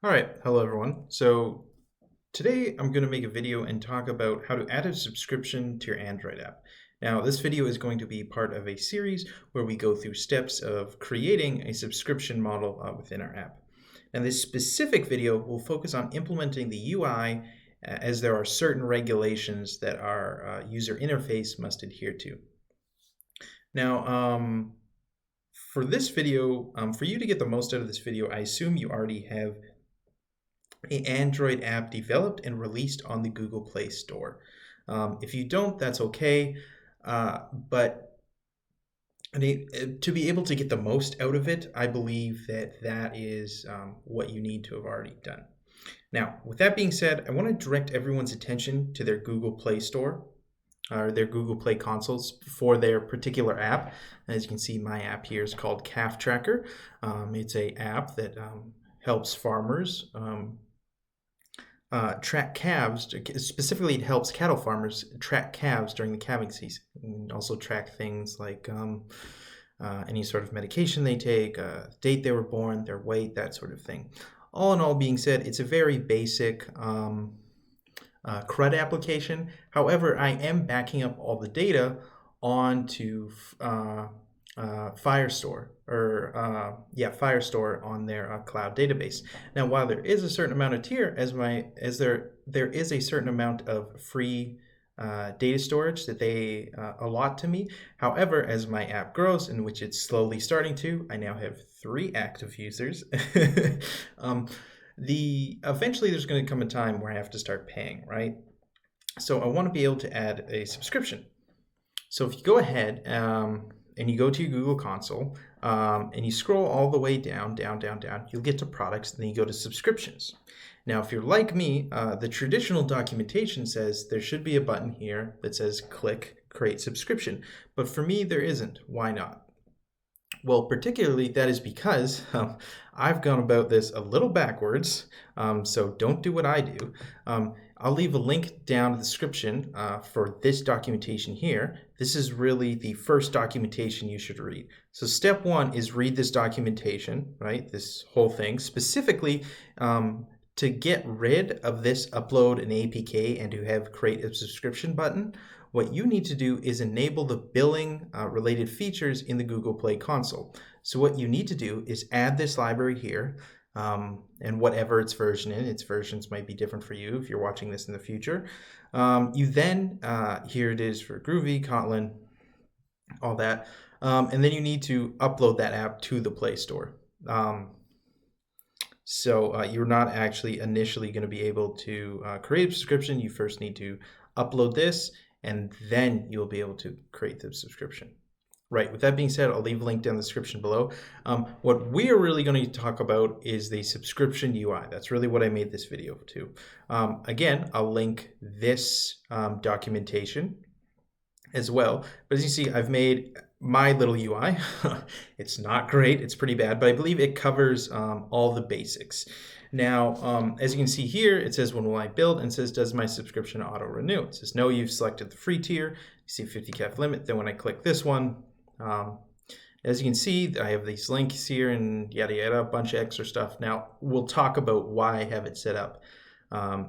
All right, hello everyone. So today I'm going to make a video and talk about how to add a subscription to your Android app. Now, this video is going to be part of a series where we go through steps of creating a subscription model within our app. And this specific video will focus on implementing the UI as there are certain regulations that our user interface must adhere to. Now, for this video, for you to get the most out of this video, I assume you already have an Android app developed and released on the Google Play Store. If you don't, that's okay. But to be able to get the most out of it, I believe that is what you need to have already done. Now, with that being said, I want to direct everyone's attention to their Google Play Store or their Google Play consoles for their particular app. As you can see, my app here is called Calf Tracker. It's a app that helps farmers track calves. Specifically, it helps cattle farmers track calves during the calving season, and also track things like any sort of medication they take, date they were born, their weight, that sort of thing. All in all being said, it's a very basic CRUD application. However, I am backing up all the data onto Firestore Firestore on their cloud database. Now, while there is a certain amount of tier, there is a certain amount of free data storage that they allot to me. However, as my app grows, in which it's slowly starting to, I now have 3 active users. Eventually there's going to come a time where I have to start paying, right? So I want to be able to add a subscription. So if you go ahead and you go to your Google console and you scroll all the way down, you'll get to products, and then you go to subscriptions. Now, if you're like me, the traditional documentation says there should be a button here that says click create subscription. But for me, there isn't. Why not? Well, particularly that is because I've gone about this a little backwards, so don't do what I do. I'll leave a link down in the description for this documentation here. This is really the first documentation you should read. So step 1 is read this documentation, right? This whole thing, specifically to get rid of this upload an APK and to have create a subscription button. What you need to do is enable the billing related features in the Google Play console. So what you need to do is add this library here, and whatever its version in. Its versions might be different for you if you're watching this in the future. You then, here it is for Groovy, Kotlin, all that. And then you need to upload that app to the Play Store. So you're not actually initially going to be able to create a subscription. You first need to upload this, and then you'll be able to create the subscription. Right, with that being said, I'll leave a link down in the description below. What we are really going to talk about is the subscription UI. That's really what I made this video to. Again, I'll link this documentation as well. But as you see, I've made my little UI. It's not great, it's pretty bad, but I believe it covers all the basics. Now, as you can see here, it says when will I build, and it says does my subscription auto renew? It says no, you've selected the free tier. You see 50 calf limit. Then when I click this one, as you can see, I have these links here and yada yada, a bunch of extra stuff. Now we'll talk about why I have it set up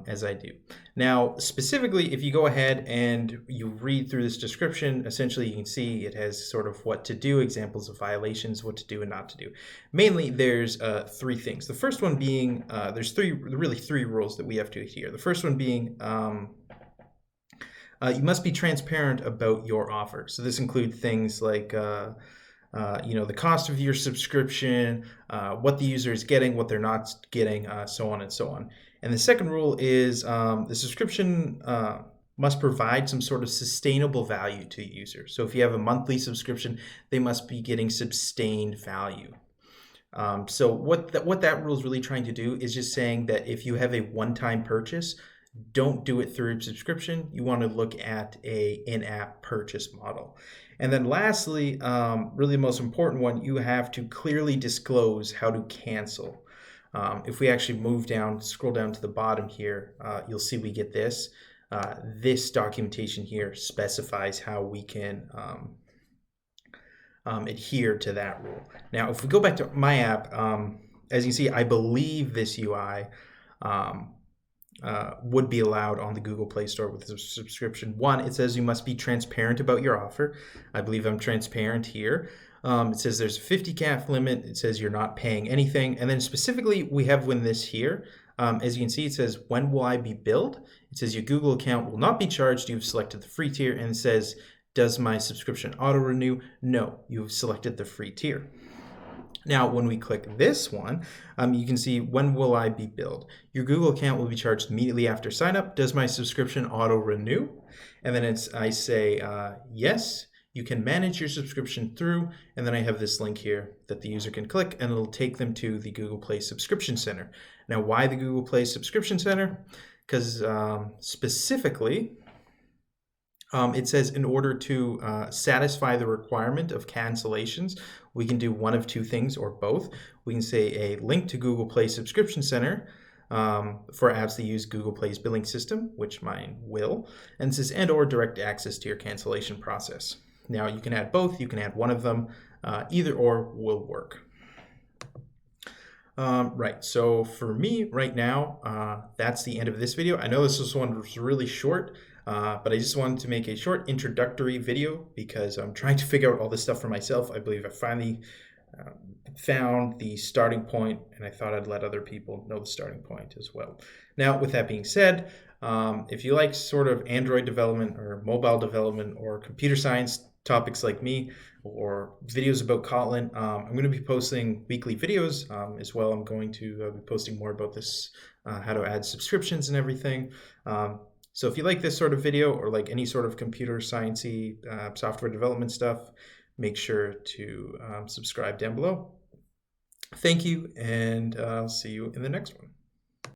as I do. Now, specifically, if you go ahead and you read through this description, essentially you can see it has sort of what to do, examples of violations, what to do and not to do. Mainly, there's 3 things. The first one being, there's really three rules that we have to adhere. The first one being, you must be transparent about your offer. So this includes things like the cost of your subscription, what the user is getting, what they're not getting, so on and so on. And the second rule is the subscription must provide some sort of sustainable value to users. So if you have a monthly subscription, they must be getting sustained value. So what that rule is really trying to do is just saying that if you have a one-time purchase, don't do it through a subscription. You want to look at a in-app purchase model. And then lastly, really the most important one, you have to clearly disclose how to cancel. If we actually scroll down to the bottom here, you'll see we get this. This documentation here specifies how we can adhere to that rule. Now, if we go back to my app, as you see, I believe this UI would be allowed on the Google Play Store with the subscription. One, it says you must be transparent about your offer. I believe I'm transparent here. It says there's a 50 CAF limit. It says you're not paying anything. And then specifically, we have when this here. As you can see, it says, when will I be billed? It says your Google account will not be charged. You've selected the free tier. And it says, does my subscription auto renew? No, you've selected the free tier. Now, when we click this one, you can see, when will I be billed? Your Google account will be charged immediately after sign up. Does my subscription auto renew? And then I say, yes, you can manage your subscription through. And then I have this link here that the user can click, and it'll take them to the Google Play Subscription Center. Now, why the Google Play Subscription Center? Because specifically, it says in order to satisfy the requirement of cancellations, we can do one of two things or both. We can say a link to Google Play Subscription Center for apps that use Google Play's billing system, which mine will, and it says and or direct access to your cancellation process. Now you can add both, you can add one of them, either or will work. Right, so for me right now, that's the end of this video. I know this one was really short, but I just wanted to make a short introductory video because I'm trying to figure out all this stuff for myself. I believe I finally found the starting point, and I thought I'd let other people know the starting point as well. Now, with that being said, if you like sort of Android development or mobile development or computer science topics like me, or videos about Kotlin, I'm going to be posting weekly videos as well. I'm going to be posting more about this, how to add subscriptions and everything. So if you like this sort of video or like any sort of computer sciencey software development stuff, make sure to subscribe down below. Thank you, and I'll see you in the next one.